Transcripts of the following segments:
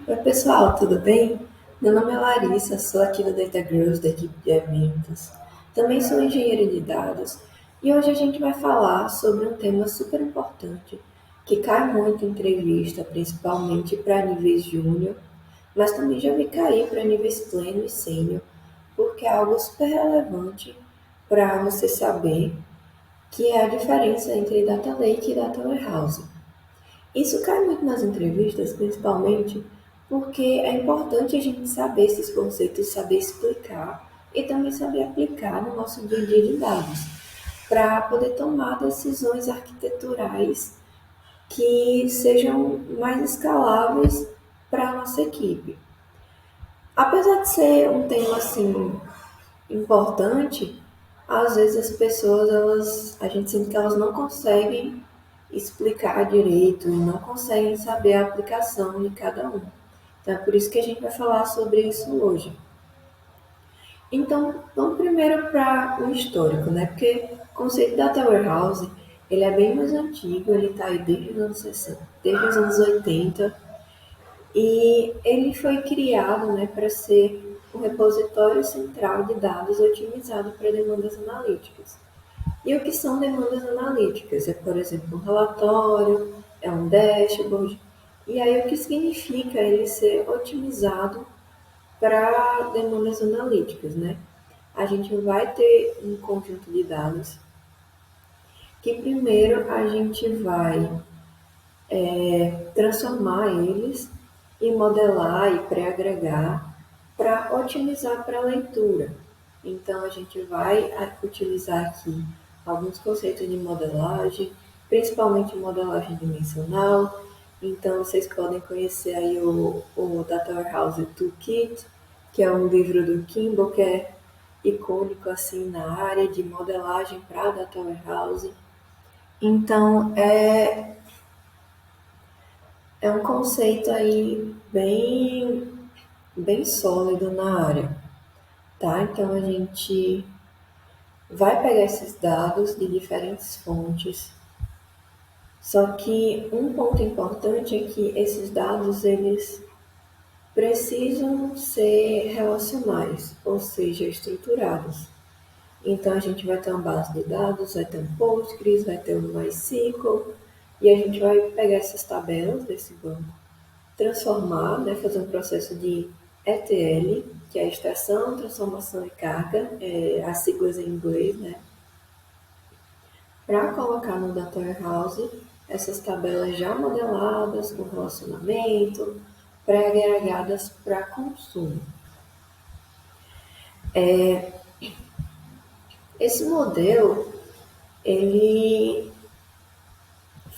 Oi, pessoal, tudo bem? Meu nome é Larissa, sou aqui do Data Girls, da equipe de eventos. Também sou engenheira de dados e hoje a gente vai falar sobre um tema super importante que cai muito em entrevista, principalmente para níveis júnior, mas também já vi cair para níveis pleno e sênior, porque é algo super relevante para você saber que é a diferença entre Data Lake e Data Warehouse. Isso cai muito nas entrevistas, principalmente porque é importante a gente saber esses conceitos, saber explicar e também saber aplicar no nosso dia a dia de dados, para poder tomar decisões arquiteturais que sejam mais escaláveis para a nossa equipe. Apesar de ser um tema assim importante, às vezes as pessoas, a gente sente que elas não conseguem explicar direito e não conseguem saber a aplicação de cada um. Então é por isso que a gente vai falar sobre isso hoje. Então, vamos primeiro para o histórico, né? Porque o conceito de Data Warehouse, ele é bem mais antigo, ele está aí desde os anos 60, desde os anos 80, e ele foi criado, né, para ser um repositório central de dados otimizado para demandas analíticas. E o que são demandas analíticas? É, por exemplo, um relatório, é um dashboard. E aí, o que significa ele ser otimizado para demandas analíticas, né? A gente vai ter um conjunto de dados que primeiro a gente vai transformar eles e modelar e pré-agregar para otimizar para a leitura. Então, a gente vai utilizar aqui alguns conceitos de modelagem, principalmente modelagem dimensional. Então, vocês podem conhecer aí o Data Warehouse Toolkit, que é um livro do Kimball, que é icônico assim na área de modelagem para Data Warehouse. Então, é um conceito aí bem sólido na área, tá? Então a gente vai pegar esses dados de diferentes fontes, só que um ponto importante é que esses dados eles precisam ser relacionais, ou seja, estruturados. Então a gente vai ter uma base de dados, vai ter um Postgres, vai ter um MySQL, e a gente vai pegar essas tabelas desse banco, transformar, né, fazer um processo de ETL, que é extração, transformação e carga, as siglas em inglês, né, para colocar no Data Warehouse essas tabelas já modeladas, com relacionamento, pré-agregadas para consumo. Esse modelo, ele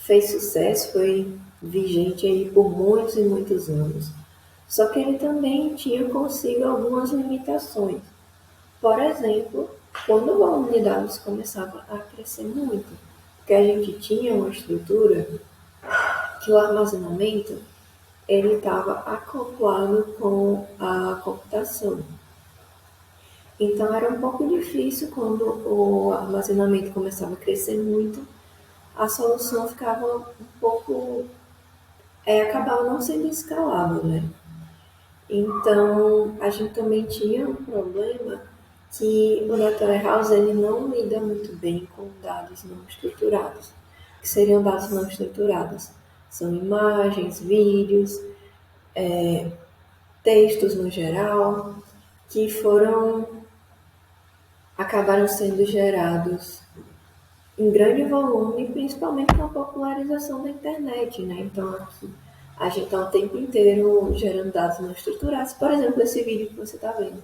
fez sucesso, foi vigente aí por muitos e muitos anos. Só que ele também tinha consigo algumas limitações. Por exemplo, quando o volume de dados começava a crescer muito, porque a gente tinha uma estrutura que o armazenamento ele estava acoplado com a computação. Então era um pouco difícil quando o armazenamento começava a crescer muito, a solução ficava um pouco, acabava não sendo escalável, né? Então, a gente também tinha um problema que o Data Warehouse ele não lida muito bem com dados não estruturados. O que seriam dados não estruturados? São imagens, vídeos, textos no geral, que acabaram sendo gerados em grande volume, principalmente com a popularização da internet, né? Então, aqui, a gente está o tempo inteiro gerando dados não estruturados. Por exemplo, esse vídeo que você está vendo.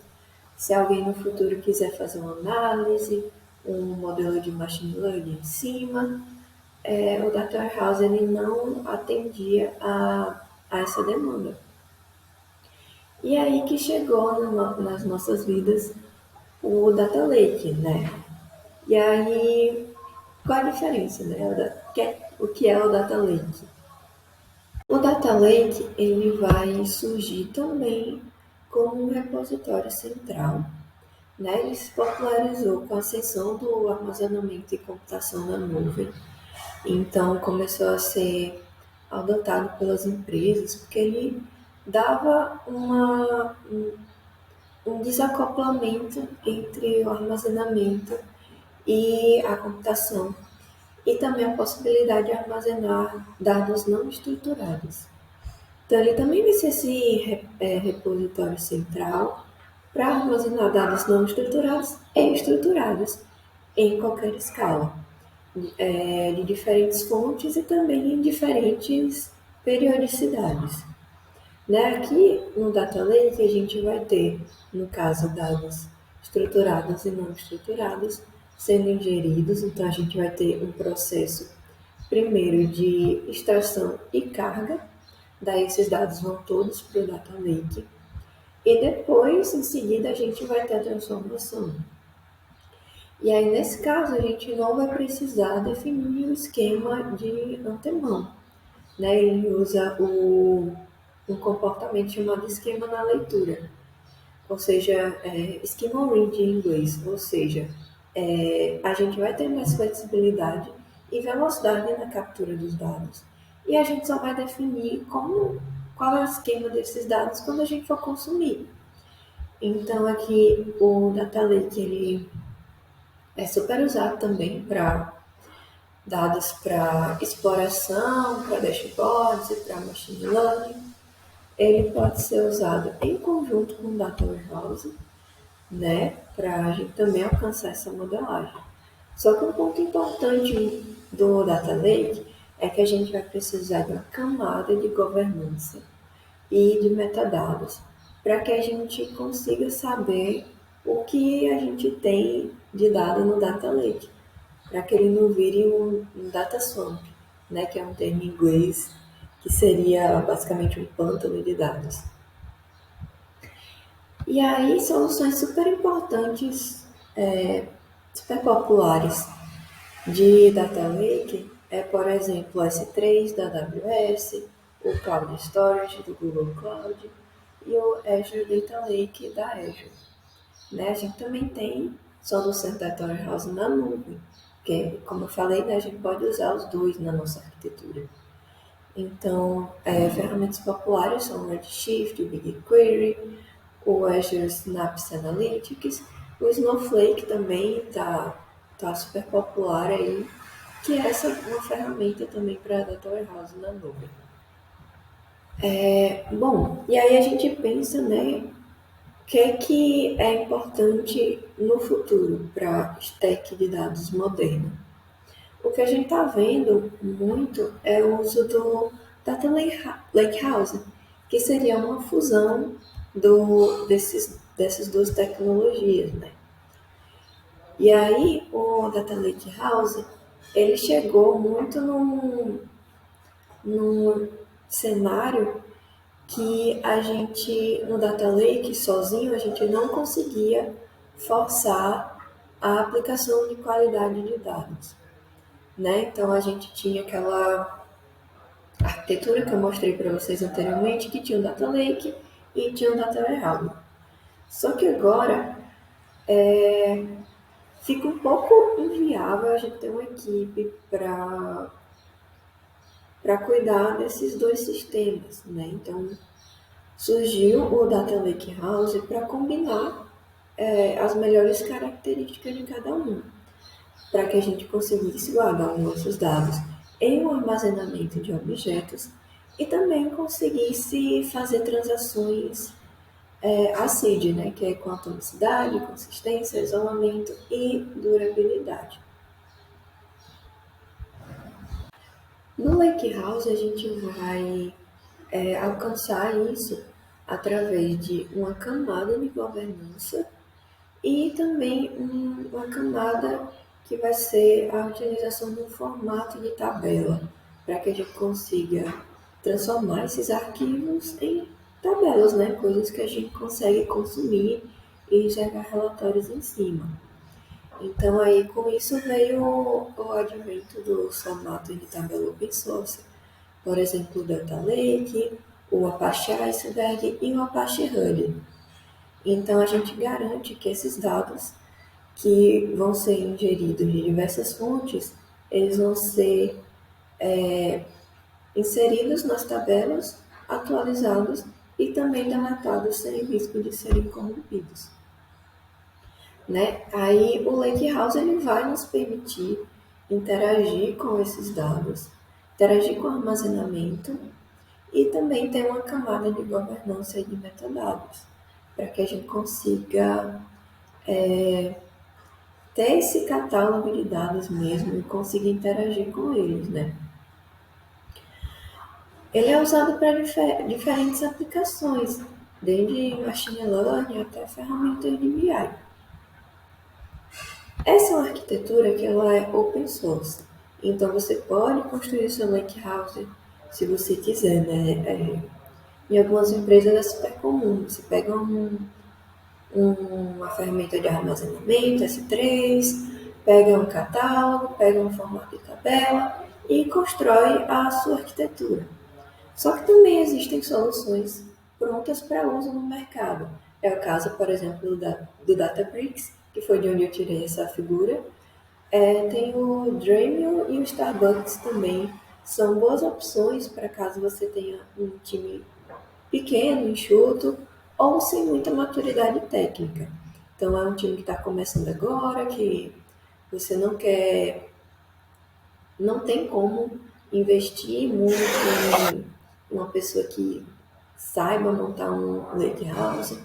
Se alguém no futuro quiser fazer uma análise, um modelo de machine learning em cima, o Data Warehouse ele não atendia a essa demanda. E aí que chegou nas nossas vidas o Data Lake, né? E aí, qual a diferença, né? O que é o Data Lake? O Data Lake ele vai surgir também como um repositório central, né? Ele se popularizou com a ascensão do armazenamento e computação na nuvem. Então, começou a ser adotado pelas empresas, porque ele dava um desacoplamento entre o armazenamento e a computação, e também a possibilidade de armazenar dados não estruturados. Então, ele também vai ser esse repositório central para armazenar dados não estruturados e estruturados em qualquer escala, de diferentes fontes e também em diferentes periodicidades. Né? Aqui no Data Lake a gente vai ter, no caso, dados estruturados e não estruturados sendo ingeridos, então a gente vai ter um processo primeiro de extração e carga, daí esses dados vão todos para o Data Lake, e depois, em seguida, a gente vai ter a transformação. E aí, nesse caso, a gente não vai precisar definir o esquema de antemão, né? Ele usa um comportamento chamado esquema na leitura, ou seja, schema read em inglês, ou seja, a gente vai ter mais flexibilidade e velocidade na captura dos dados. E a gente só vai definir qual é o esquema desses dados quando a gente for consumir. Então aqui o Data Lake ele é super usado também para dados para exploração, para dashboards e para machine learning. Ele pode ser usado em conjunto com o Data Warehouse, né, para a gente também alcançar essa modelagem. Só que um ponto importante do Data Lake é que a gente vai precisar de uma camada de governança e de metadados para que a gente consiga saber o que a gente tem de dado no Data Lake, para que ele não vire um data swamp, né, que é um termo em inglês que seria basicamente um pântano de dados. E aí, soluções super importantes, super populares de Data Lake por exemplo, o S3 da AWS, o Cloud Storage do Google Cloud e o Azure Data Lake da Azure. Né? A gente também tem solução Data Warehouse na nuvem, que, como eu falei, né, a gente pode usar os dois na nossa arquitetura. Então, ferramentas populares são o Redshift, o BigQuery, o Azure Synapse Analytics, o Snowflake também tá super popular aí, que é uma ferramenta também para Data Warehouse na nuvem. Bom, e aí a gente pensa, né, o que é importante no futuro para stack de dados moderno. O que a gente está vendo muito é o uso do Data Lakehouse, que seria uma fusão dessas duas tecnologias, né? E aí o Data Lakehouse, ele chegou muito num cenário que a gente, no Data Lake, sozinho, a gente não conseguia forçar a aplicação de qualidade de dados. Né? Então a gente tinha aquela arquitetura que eu mostrei para vocês anteriormente, que tinha o Data Lake e tinha o Data Warehouse. Só que agora fica um pouco inviável a gente ter uma equipe para cuidar desses dois sistemas. Né? Então surgiu o Data Lake House para combinar as melhores características de cada um, para que a gente conseguisse guardar os nossos dados em um armazenamento de objetos e também conseguisse fazer transações ACID, né, que é com atomicidade, consistência, isolamento e durabilidade. No Lakehouse a gente vai alcançar isso através de uma camada de governança e também uma camada que vai ser a utilização de um formato de tabela, para que a gente consiga transformar esses arquivos em tabelas, né? Coisas que a gente consegue consumir e gerar relatórios em cima. Então, aí, com isso veio o advento dos formatos de tabela open source, por exemplo, o Data Lake, o Apache Iceberg e o Apache Hud. Então, a gente garante que esses dados que vão ser ingeridos de diversas fontes, eles vão ser inseridos nas tabelas, atualizados e também deletados sem risco de serem corrompidos. Né? Aí o Lakehouse ele vai nos permitir interagir com esses dados, interagir com o armazenamento e também ter uma camada de governança de metadados, para que a gente consiga ter esse catálogo de dados mesmo e conseguir interagir com eles, né? Ele é usado para diferentes aplicações, desde machine learning até ferramentas de BI. Essa é uma arquitetura que ela é open source, então você pode construir seu lakehouse se você quiser, né? Em algumas empresas é super comum, você pega uma ferramenta de armazenamento, S3, pega um catálogo, pega um formato de tabela e constrói a sua arquitetura. Só que também existem soluções prontas para uso no mercado. É o caso, por exemplo, do Databricks, que foi de onde eu tirei essa figura. Tem o Dremel e o Starbucks também. São boas opções para caso você tenha um time pequeno, enxuto ou sem muita maturidade técnica. Então é um time que está começando agora, que você não tem como investir muito em uma pessoa que saiba montar um lakehouse.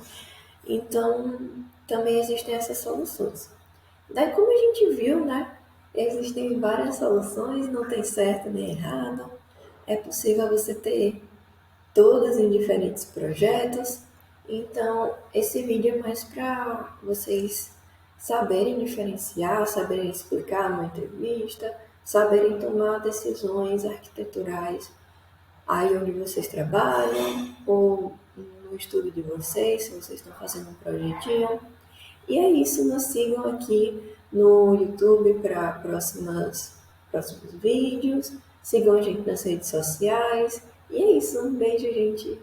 Então também existem essas soluções. Daí como a gente viu, né? Existem várias soluções, não tem certo nem errado. É possível você ter todas em diferentes projetos. Então, esse vídeo é mais para vocês saberem diferenciar, saberem explicar numa entrevista, saberem tomar decisões arquiteturais aí onde vocês trabalham ou no estudo de vocês, se vocês estão fazendo um projetinho. E é isso, nos sigam aqui no YouTube para próximos vídeos, sigam a gente nas redes sociais. E é isso, um beijo, gente.